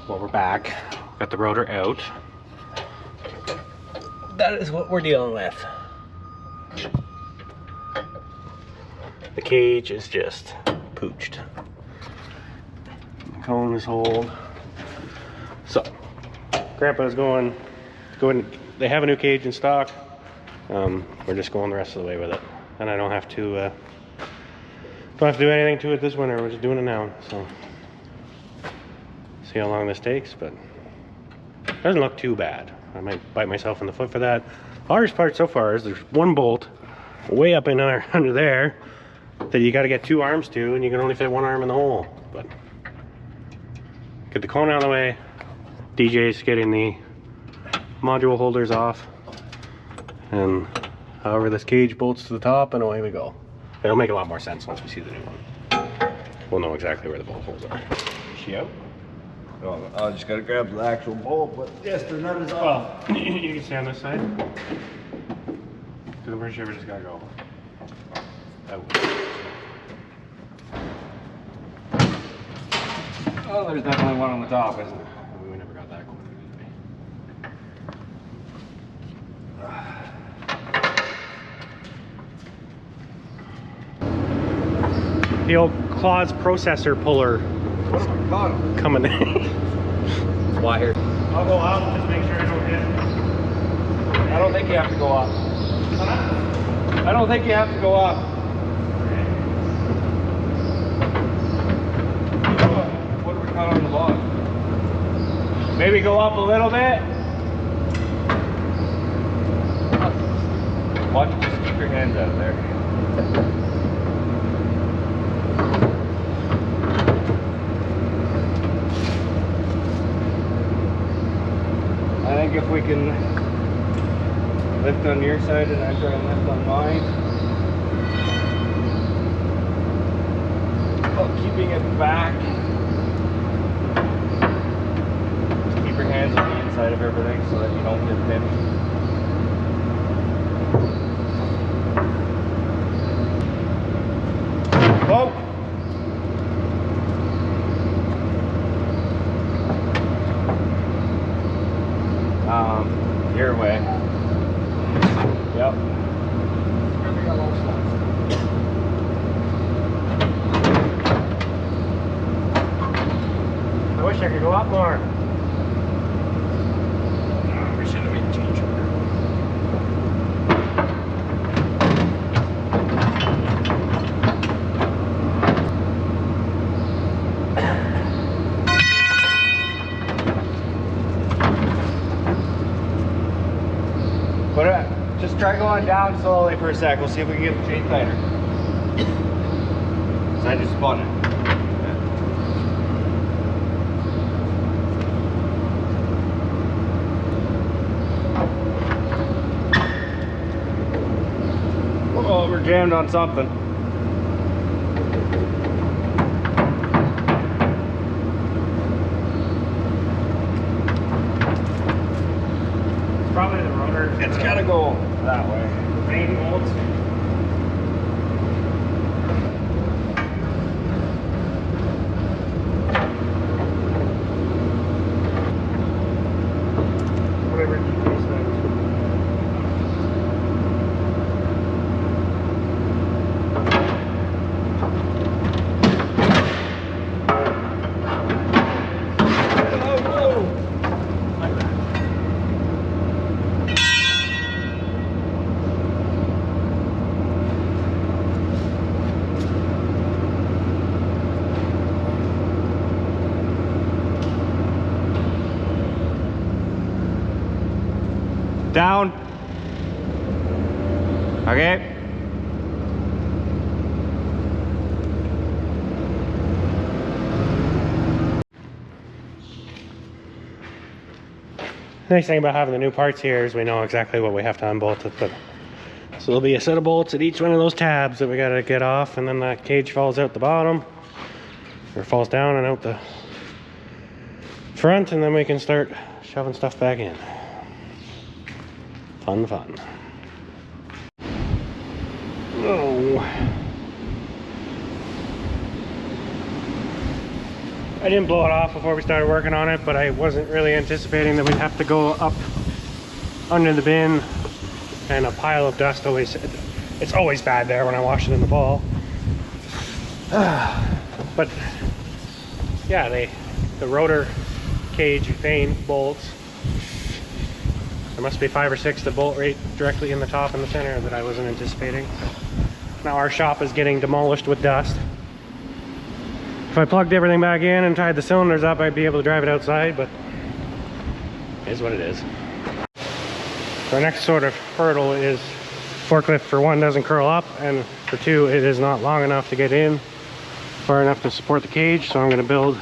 Well, we're back. Got the rotor out. That is what we're dealing with. The cage is just pooched. The cone is holed. So, Grandpa's going. They have a new cage in stock. We're just going the rest of the way with it, and I don't have to do anything to it this winter. We're just doing it now. So, see how long this takes, but it doesn't look too bad. I might bite myself in the foot for that. The hardest part so far is there's one bolt way up in there, under there, that you got to get 2 arms to, and you can only fit 1 arm in the hole. But get the cone out of the way. DJ's getting the module holders off, and however this cage bolts to the top, and away we go. It'll make a lot more sense once we see the new one. We'll know exactly where the bolt holes are. Is she out? Oh, I just gotta grab the actual bolt, but yes, the nut is off. Well, you can stay on this side. So the bridge shiver just gotta go. Oh, there's definitely one on the top, isn't there? We never got that going. The old Claus processor puller What am I caught? coming in. Wired. I'll go out, just make sure I don't hit. I don't think you have to go up. I don't think you have to go up. What do we got on the bottom? Maybe go up a little bit. Watch, just keep your hands out there. I think if we can lift on your side and I try and lift on mine. Oh, keeping it back. Just keep your hands on the inside of everything so that you don't get pinched. Oh! Your way. Yep. I wish I could go up more. We should have made a change. Just try going down slowly for a sec. We'll see if we can get the chain tighter. So I just spun it. Oh, we're jammed on something. It's probably the rotor. It's gotta go that way. Main bolts. Whatever DJ's like. Down. Okay. Nice thing about having the new parts here is we know exactly what we have to unbolt it. But so there'll be a set of bolts at each one of those tabs that we gotta get off, and then that cage falls out the bottom, or falls down and out the front, and then we can start shoving stuff back in. Fun, fun. Oh. I didn't blow it off before we started working on it, but I wasn't really anticipating that we'd have to go up under the bin, and a pile of dust always, it's always bad there when I wash it in the fall. But yeah, the rotor cage vane bolts, there must be 5 or 6 that bolt right directly in the top and the center that I wasn't anticipating. Now our shop is getting demolished with dust. If I plugged everything back in and tied the cylinders up, I'd be able to drive it outside, but it is what it is. So our next sort of hurdle is forklift, for one, doesn't curl up, and for two, it is not long enough to get in, far enough to support the cage. So I'm going to build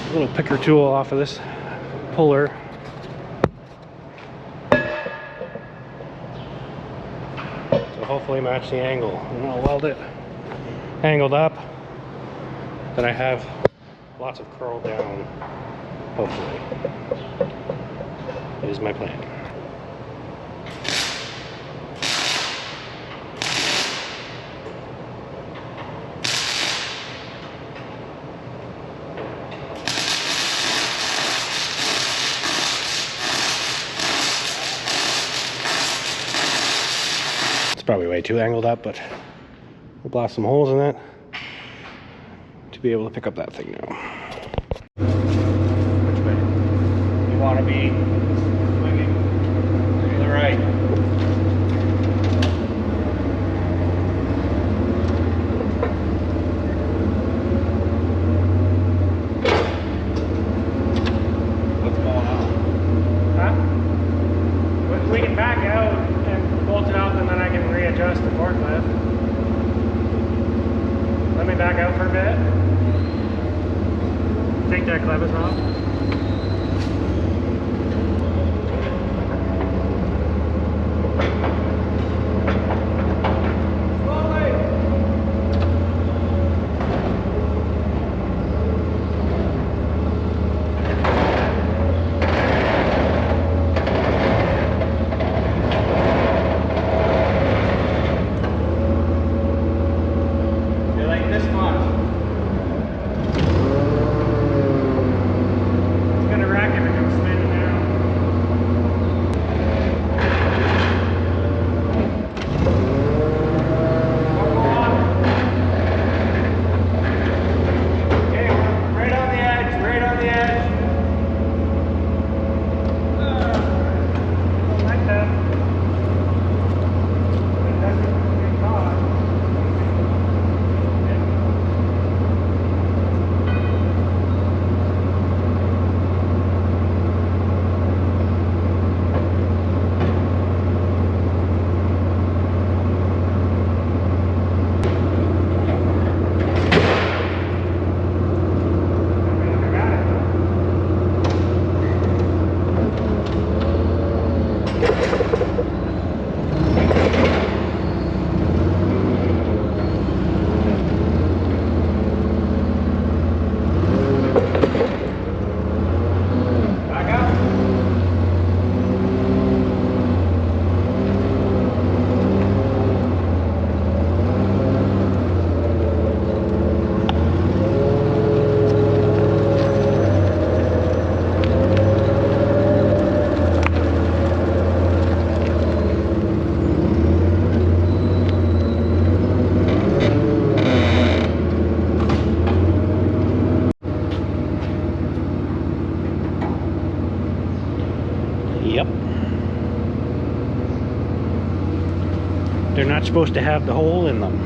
a little picker tool off of this puller. So hopefully match the angle, and I'll weld it angled up, that I have lots of curl down, hopefully. It is my plan. It's probably way too angled up, but we'll blast some holes in it to be able to pick up that thing now. Which way? You want to be swinging to the right. What's going on? Huh? We can back out and bolt it up, and then I can readjust the forklift. Let me back out for a bit. Take that clevis off. Yep. They're not supposed to have the hole in them.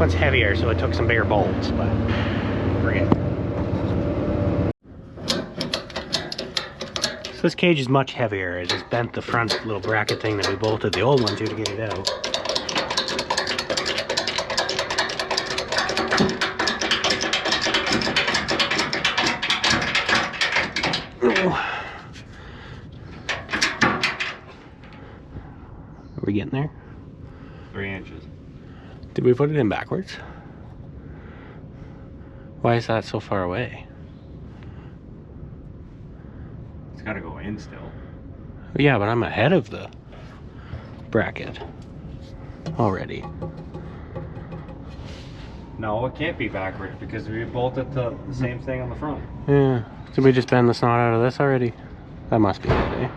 one's heavier, so it took some bigger bolts, but forget it. So this cage is much heavier. I just bent the front little bracket thing that we bolted the old one to get it out. Are we getting there? 3 inches. Did we put it in backwards? Why is that so far away? It's gotta go in still. Yeah, but I'm ahead of the bracket already. No, it can't be backwards because we bolted the same thing on the front. Yeah. Did we just bend the snot out of this already? That must be it, eh?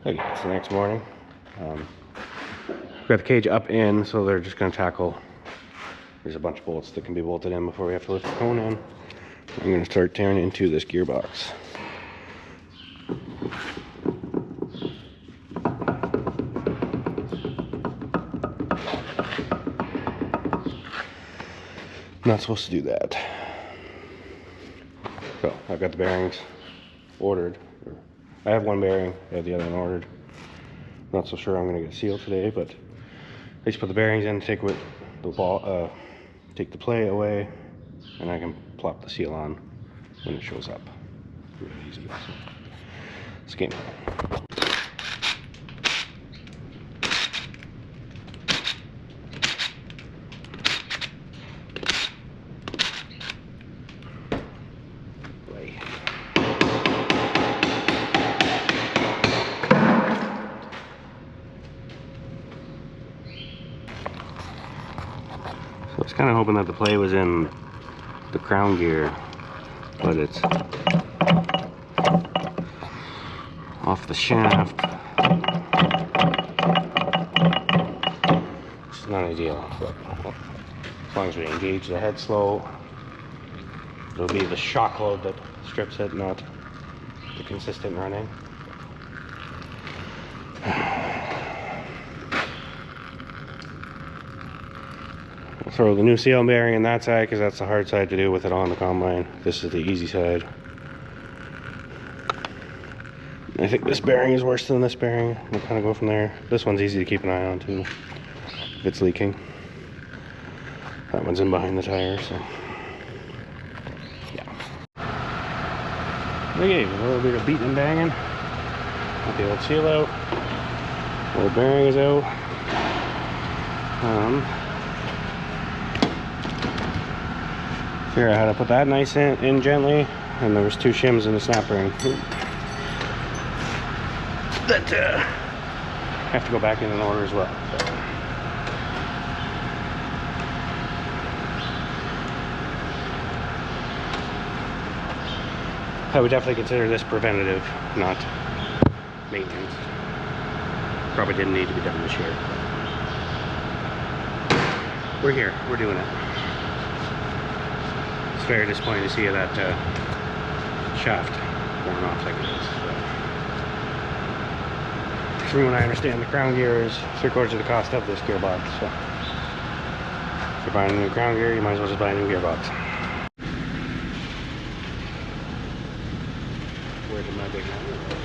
Okay, it's the next morning. We've got the cage up in, so they're just going to tackle. There's a bunch of bolts that can be bolted in before we have to lift the cone in. I'm going to start tearing into this gearbox. Not supposed to do that. So I've got the bearings ordered. I have one bearing, I have the other one ordered. Not so sure I'm going to get sealed today, but I just put the bearings in, take with the ball, take the play away, and I can plop the seal on when it shows up. Really easy. So it's game time. I was kind of hoping that the play was in the crown gear, but it's off the shaft. It's not ideal, but as long as we engage the head slow, it'll be the shock load that strips it, not the consistent running. Throw the new seal bearing in that side because that's the hard side to do with it on the combine. This is the easy side. I think this bearing is worse than this bearing. We'll kind of go from there. This one's easy to keep an eye on too if it's leaking. That one's in behind the tire, so yeah. Okay, a little bit of beating and banging. Get the old seal out. Old bearing is out. Figure out how to put that nice in gently, and there was 2 shims in the snap ring that have to go back in order as well. I would definitely consider this preventative, not maintenance. Probably didn't need to be done this year. We're here, we're doing it. It's very disappointing to see that shaft worn off like it is. But from what I understand, the crown gear is 3/4 of the cost of this gearbox. So if you're buying a new crown gear, you might as well just buy a new gearbox. Where did my big one go?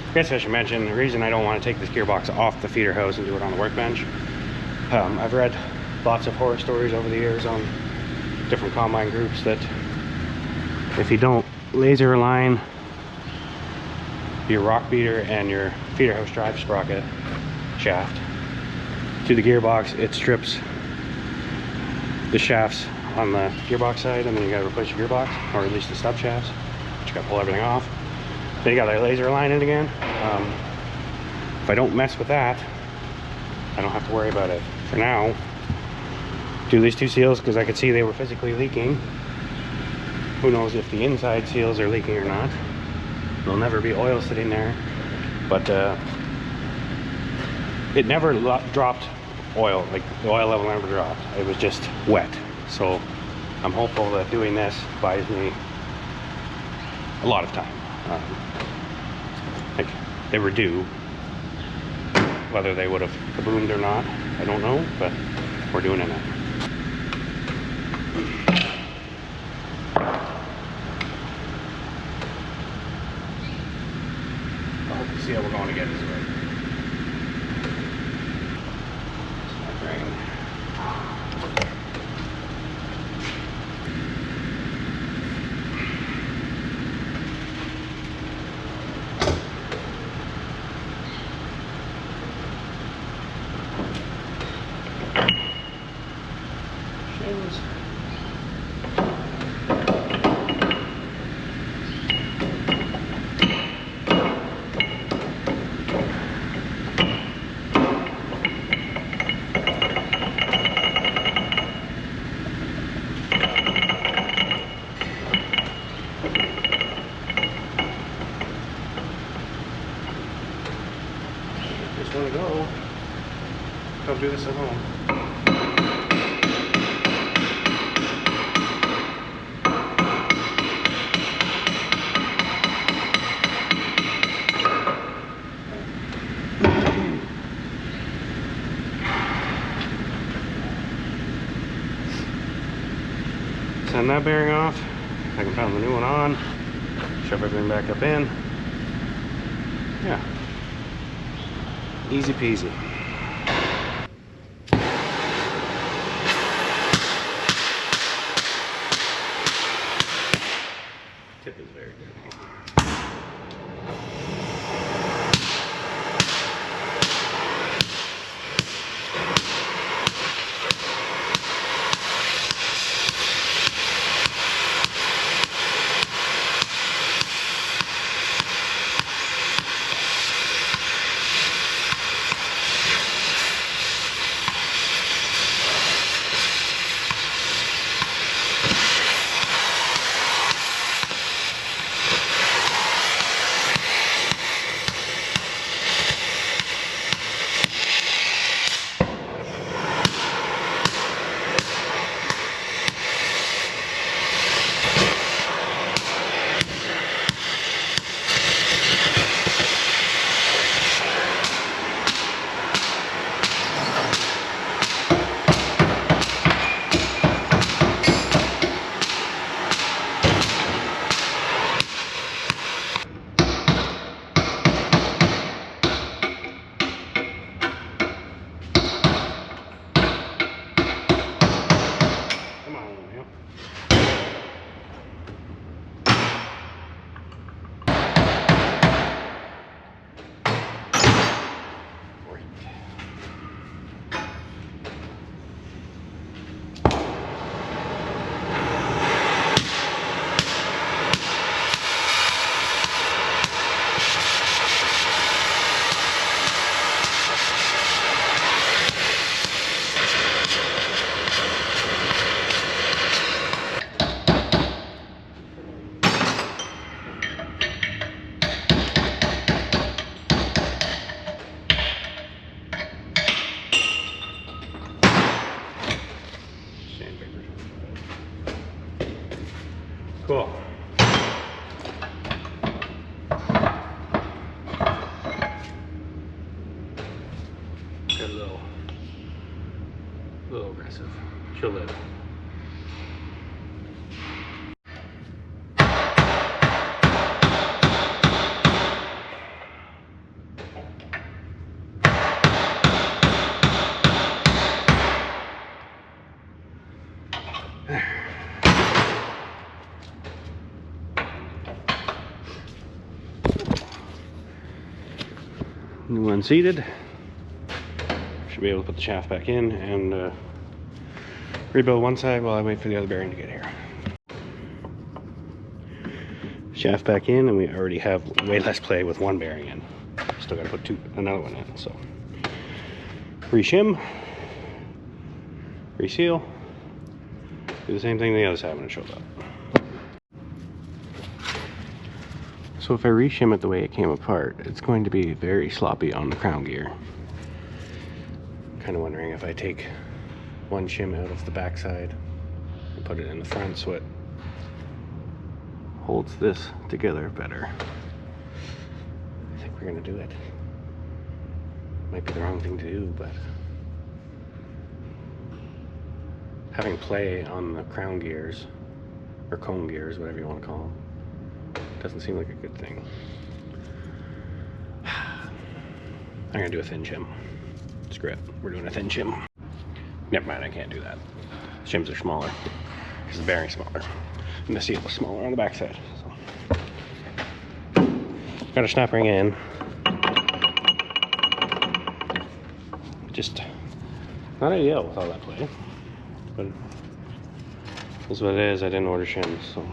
I guess I should mention the reason I don't want to take this gearbox off the feeder house and do it on the workbench. I've read lots of horror stories over the years on different combine groups that if you don't laser align your rock beater and your feeder house drive sprocket shaft to the gearbox, it strips the shafts on the gearbox side, and then you got to replace your gearbox, or at least the stub shafts. But you got to pull everything off. Then you got to laser line it again. If I don't mess with that, I don't have to worry about it. For now, do these two seals because I could see they were physically leaking. Who knows if the inside seals are leaking or not. There'll never be oil sitting there, but it never dropped oil. Like, the oil level never dropped. It was just wet. So I'm hopeful that doing this buys me a lot of time. Like, they were due. Whether they would have kaboomed or not, I don't know, but we're doing it now. I hope you see how we're going to get this right. Want to go? Come do this at home. Send that bearing off. I can pound the new one on. Shove everything back up in. Yeah. Easy peasy. Tip is very good. Cool. Got a little aggressive. She'll live. New one seated. Should be able to put the shaft back in and Rebuild one side while I wait for the other bearing to get here. Shaft back in, and we already have way less play with one bearing in. Still gotta put another one in, so. Reshim, reseal, do the same thing the other side when it shows up. So if I reshim it the way it came apart, it's going to be very sloppy on the crown gear. Kind of wondering if I take one shim out of the backside and put it in the front so it holds this together better. I think we're gonna do it. Might be the wrong thing to do, but having play on the crown gears, or cone gears, whatever you want to call them, doesn't seem like a good thing. I'm gonna do a thin shim. Screw it, we're doing a thin shim. Never mind, I can't do that. Shims are smaller, because the bearing's smaller, and the seal is smaller on the backside. So. Got a snap ring in. Just not ideal with all that play, but that's what it is. I didn't order shims, so.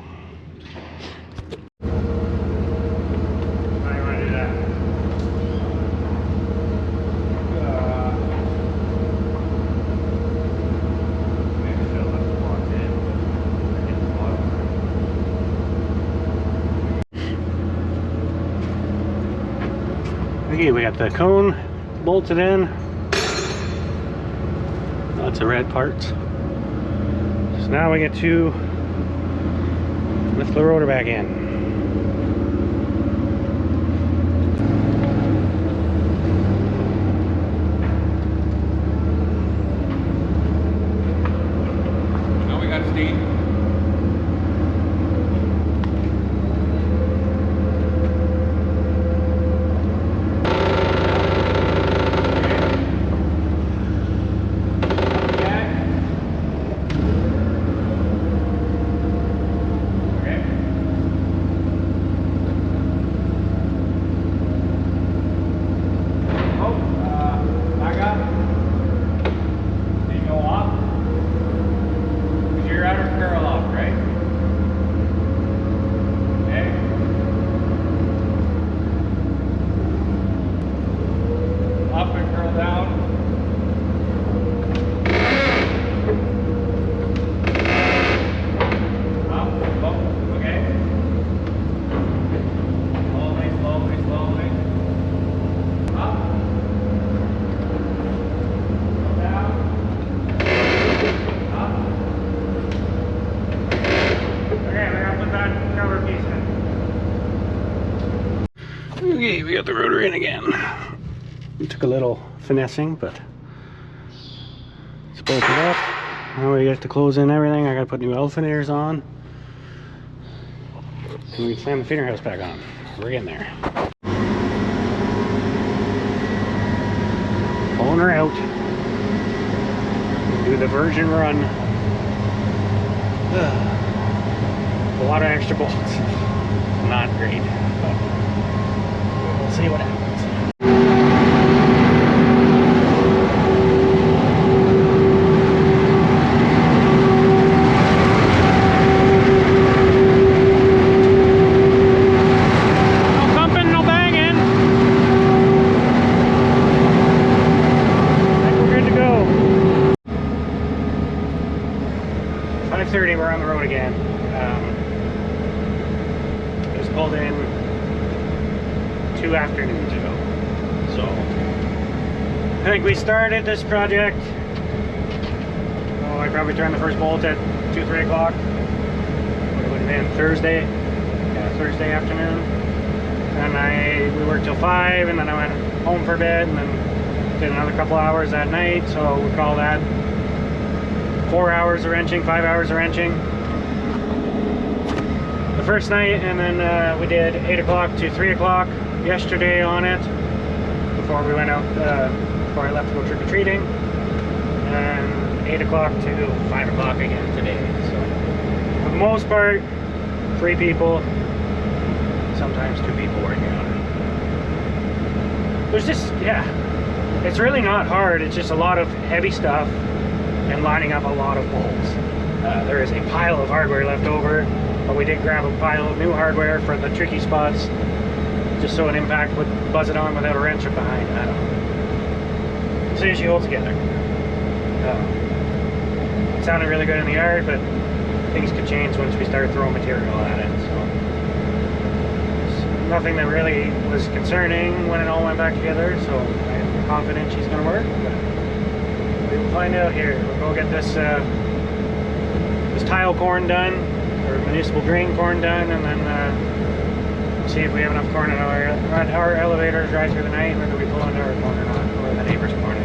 Okay, we got the cone bolted in. Lots of red parts. So now we get to lift the rotor back in. Now we got steam. Okay, we got the rotor in again. It took a little finessing, but it's bolted up. Now we get to close in everything. I gotta put new eliminators on. And we can slam the feeder house back on. We're getting there. Pulling her out. Do the version run. A lot of extra bolts. Not great, but we'll see what happens. No thumping, no banging. I think we're good to go. 5:30, we're on the road again. It was pulled in 2 afternoons ago. So I think we started this project. Oh, I probably turned the first bolt at 2-3 o'clock. It would have been Thursday. Yeah, Thursday afternoon. And we worked till 5, and then I went home for bed, and then did another couple hours that night. So we call that 4 hours of wrenching, 5 hours of wrenching the first night, and then we did 8 o'clock to 3 o'clock yesterday on it before we went out, before I left to go trick-or-treating, and 8 o'clock to 5 o'clock again today. So for the most part, 3 people, sometimes 2 people working on it. There's just, yeah, it's really not hard. It's just a lot of heavy stuff and lining up a lot of bolts. There is a pile of hardware left over, but we did grab a pile of new hardware for the tricky spots, just so an impact would buzz it on without a wrench behind. I don't know. See if she holds together. It sounded really good in the yard, but things could change once we start throwing material at it. So nothing that really was concerning when it all went back together. So I'm confident she's going to work. But we will find out here. We'll go get this this tile corn done, or municipal drain corn done, and then see if we have enough corn in our elevators right through the night, whether we pull into our corn or not, or the neighbor's corn.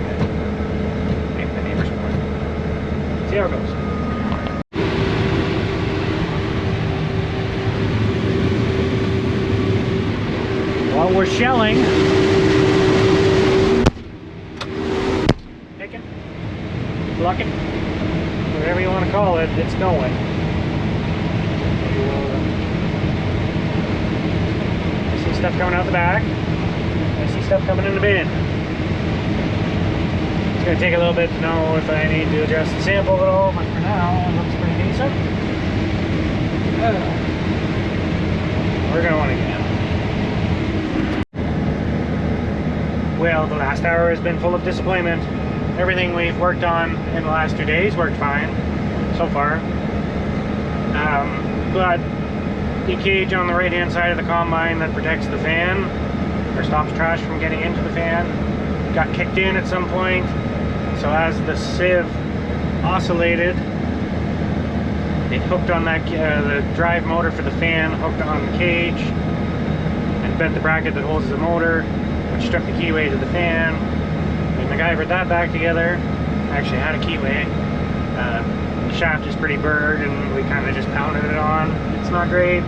Maybe the neighbor's corn. See how it goes. While we're shelling, picking, plucking, whatever you want to call it, it's going. I see stuff coming out the back. I see stuff coming in the bin. It's going to take a little bit to know if I need to adjust the sample at all, but for now, it looks pretty decent. We're going again. Well, the last hour has been full of disappointment. Everything we've worked on in the last 2 days worked fine so far. But the cage on the right hand side of the combine that protects the fan, or stops trash from getting into the fan, got kicked in at some point. So as the sieve oscillated, it hooked on that the drive motor for the fan hooked on the cage and bent the bracket that holds the motor, which struck the keyway to the fan. And MacGyvered that back together. Actually had a keyway. The shaft is pretty burred, and we kind of just pounded it on. It's not great.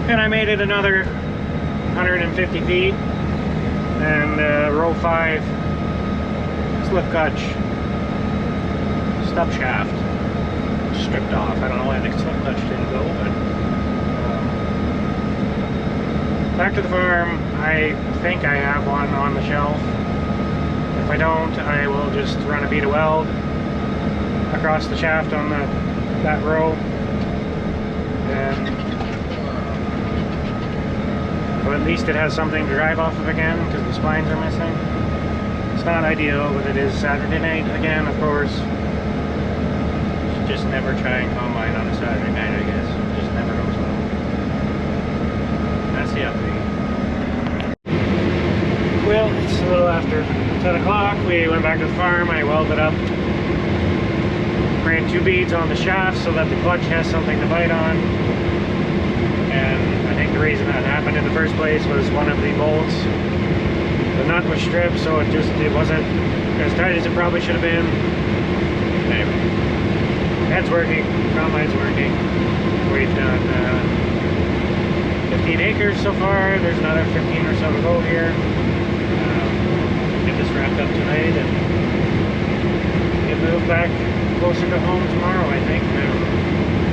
And I made it another 150 feet, and row 5 slip clutch stub shaft stripped off. I don't know why the slip clutch didn't go, but back to the farm. I think I have one on the shelf. If I don't, I will just run a bead of weld across the shaft on that row, and but at least it has something to drive off of again, because the splines are missing. It's not ideal, but it is Saturday night again, of course. Should just never try and combine on a Saturday night, I guess. It just never goes well. That's the update. Well, it's a little after 10 o'clock. We went back to the farm. I welded up, ran 2 beads on the shaft so that the clutch has something to bite on. And I think the reason that happened in the first place was one of the bolts, the nut was stripped, so it wasn't as tight as it probably should have been. Anyway, that's working. Combine's working. We've done 15 acres so far. There's another 15 or so to go here. Get this wrapped up tonight and get moved back closer to home tomorrow, I think. I don't know.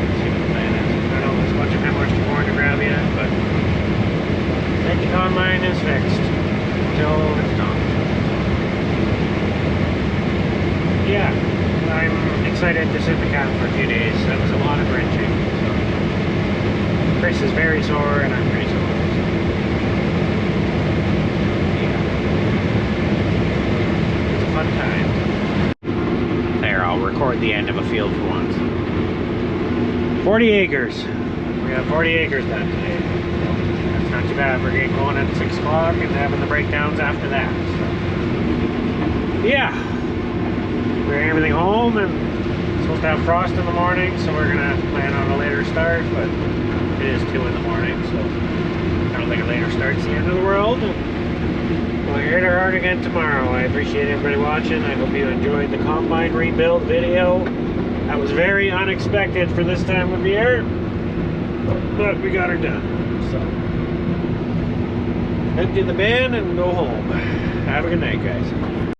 Let's see what the plan is. I don't know if there's much of corn to grab yet, but I think the combine is fixed until it's not. Yeah, I'm excited to sit in the cab for a few days. That was a lot of wrenching. So. Chris is very sore, and I'm pretty sore. Fun time. There, I'll record the end of a field for once. 40 acres. We have 40 acres done today. That's not too bad. We're getting going at 6 o'clock and having the breakdowns after that. So. Yeah. We're getting everything home, and it's supposed to have frost in the morning, so we're going to plan on a later start, but it is 2 in the morning, so I don't think a later start's the end of the world. We'll hit her hard again tomorrow. I appreciate everybody watching. I hope you enjoyed the combine rebuild video. That was very unexpected for this time of year, but we got her done. So, empty the bin and go home. Have a good night, guys.